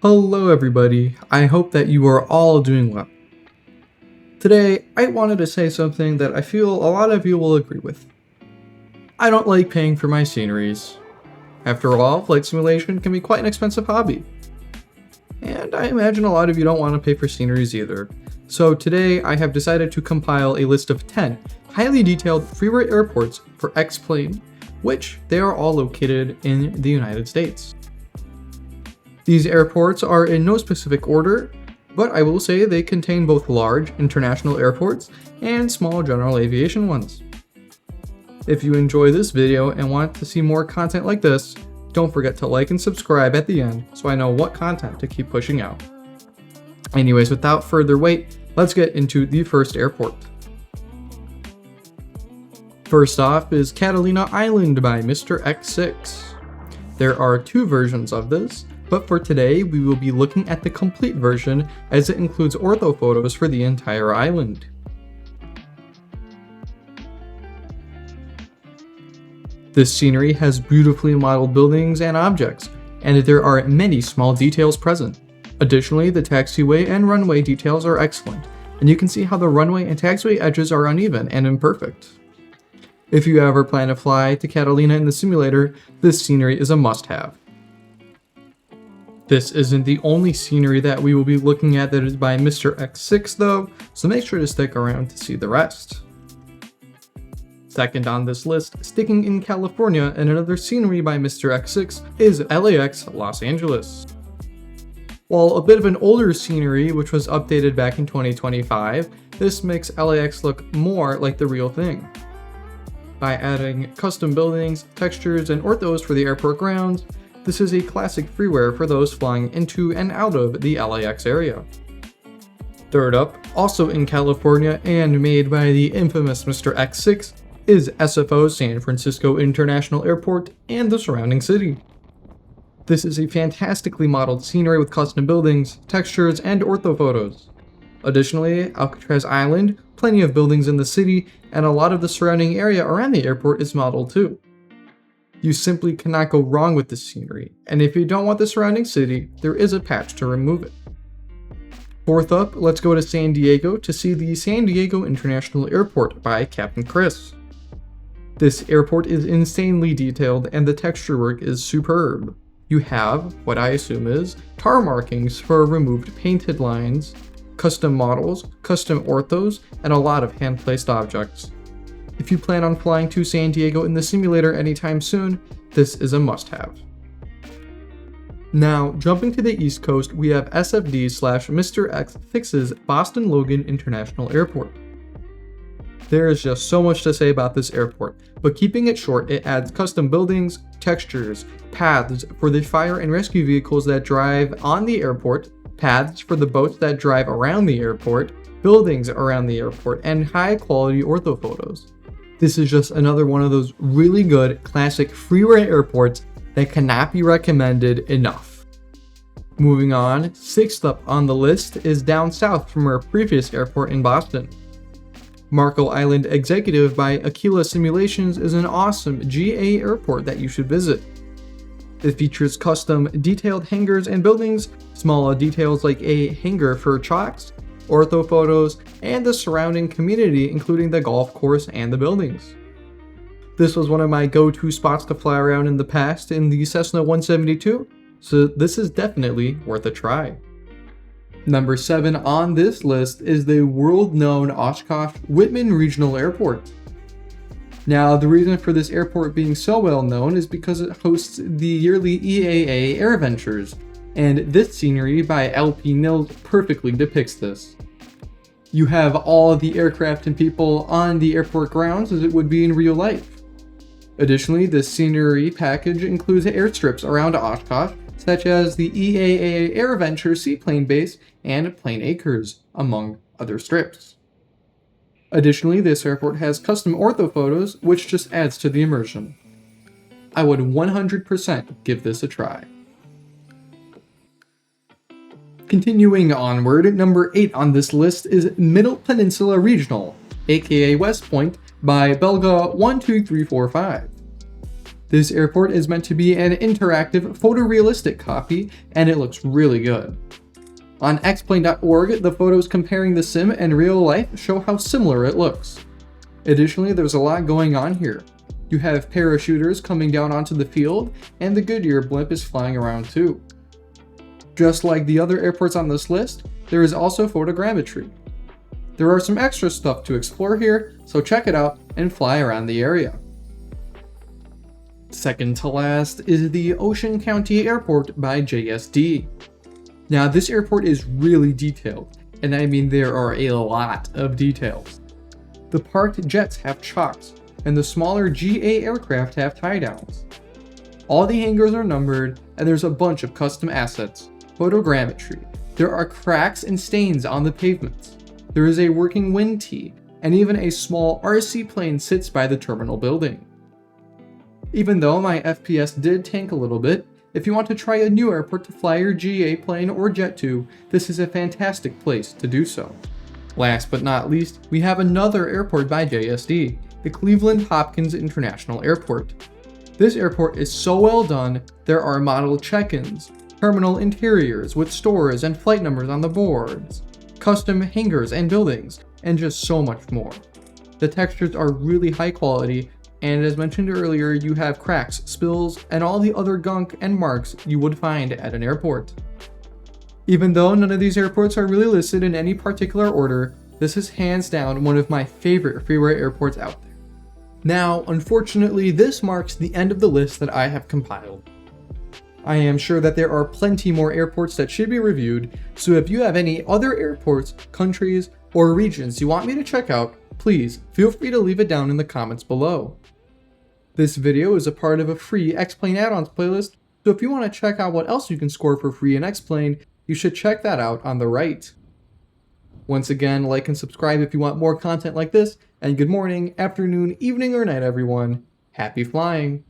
Hello everybody, I hope that you are all doing well. Today, I wanted to say something that I feel a lot of you will agree with. I don't like paying for my sceneries. After all, flight simulation can be quite an expensive hobby. And I imagine a lot of you don't want to pay for sceneries either. So today, I have decided to compile a list of 10 highly detailed freeware airports for Xplane, which they are all located in the United States. These airports are in no specific order, but I will say they contain both large international airports and small general aviation ones. If you enjoy this video and want to see more content like this, don't forget to like and subscribe at the end so I know what content to keep pushing out. Anyways, without further wait, let's get into the first airport. First off is Catalina Island by Mr. X6. There are two versions of this, but for today we will be looking at the complete version as it includes ortho photos for the entire island. This scenery has beautifully modeled buildings and objects, and there are many small details present. Additionally, the taxiway and runway details are excellent, and you can see how the runway and taxiway edges are uneven and imperfect. If you ever plan to fly to Catalina in the simulator, this scenery is a must-have. This isn't the only scenery that we will be looking at that is by Mr. X6 though, so make sure to stick around to see the rest. Second on this list, sticking in California and another scenery by Mr. X6 is KLAX Los Angeles. While a bit of an older scenery which was updated back in 2025, this makes LAX look more like the real thing. By adding custom buildings, textures, and orthos for the airport grounds, this is a classic freeware for those flying into and out of the LAX area. Third up, also in California and made by the infamous Mr. X6, is KSFO San Francisco International Airport and the surrounding city. This is a fantastically modeled scenery with custom buildings, textures, and ortho photos. Additionally, Alcatraz Island, plenty of buildings in the city, and a lot of the surrounding area around the airport is modeled too. You simply cannot go wrong with this scenery, and if you don't want the surrounding city, there is a patch to remove it. Fourth up, let's go to San Diego to see the San Diego International Airport by Captain Chris. This airport is insanely detailed and the texture work is superb. You have, what I assume is, tar markings for removed painted lines, custom models, custom orthos, and a lot of hand-placed objects. If you plan on flying to San Diego in the simulator anytime soon, this is a must-have. Now, jumping to the East Coast, we have SFD/Mr. X6's Boston Logan International Airport. There is just so much to say about this airport, but keeping it short, it adds custom buildings, textures, paths for the fire and rescue vehicles that drive on the airport, paths for the boats that drive around the airport, buildings around the airport, and high-quality ortho photos. This is just another one of those really good classic freeware airports that cannot be recommended enough. Moving on, sixth up on the list is down south from our previous airport in Boston. Marco Island Executive by Aquila Simulations is an awesome GA airport that you should visit. It features custom detailed hangars and buildings, small details like a hangar for chocks, ortho photos, and the surrounding community including the golf course and the buildings. This was one of my go-to spots to fly around in the past in the Cessna 172, so this is definitely worth a try. Number 7 on this list is the world-known Oshkosh Whitman Regional Airport. Now, the reason for this airport being so well known is because it hosts the yearly EAA AirVentures, and this scenery by LP Nils perfectly depicts this. You have all the aircraft and people on the airport grounds as it would be in real life. Additionally, this scenery package includes airstrips around Oshkosh, such as the EAA AirVenture seaplane base and Plane Acres, among other strips. Additionally, this airport has custom ortho photos, which just adds to the immersion. I would 100% give this a try. Continuing onward, number 8 on this list is Middle Peninsula Regional, aka West Point, by Belga 12345. This airport is meant to be an interactive, photorealistic copy, and it looks really good. On Xplane.org, the photos comparing the sim and real life show how similar it looks. Additionally, there's a lot going on here. You have parachuters coming down onto the field, and the Goodyear blimp is flying around too. Just like the other airports on this list, there is also photogrammetry. There are some extra stuff to explore here, so check it out and fly around the area. Second to last is the Ocean County Airport by JSD. Now this airport is really detailed, and I mean there are a lot of details. The parked jets have chocks, and the smaller GA aircraft have tie-downs. All the hangars are numbered, and there's a bunch of custom assets. Photogrammetry. There are cracks and stains on the pavements. There is a working wind tee, and even a small RC plane sits by the terminal building. Even though my FPS did tank a little bit, if you want to try a new airport to fly your GA plane or jet to, this is a fantastic place to do so. Last but not least, we have another airport by JSD, the Cleveland Hopkins International Airport. This airport is so well done, there are model check-ins, terminal interiors with stores and flight numbers on the boards, custom hangars and buildings, and just so much more. The textures are really high quality, and as mentioned earlier, you have cracks, spills, and all the other gunk and marks you would find at an airport. Even though none of these airports are really listed in any particular order, this is hands down one of my favorite Freeware airports out there. Now, unfortunately, this marks the end of the list that I have compiled. I am sure that there are plenty more airports that should be reviewed, so if you have any other airports, countries, or regions you want me to check out, please feel free to leave it down in the comments below. This video is a part of a free Xplane add-ons playlist, so if you want to check out what else you can score for free in Xplane, you should check that out on the right. Once again, like and subscribe if you want more content like this, and good morning, afternoon, evening, or night everyone. Happy flying!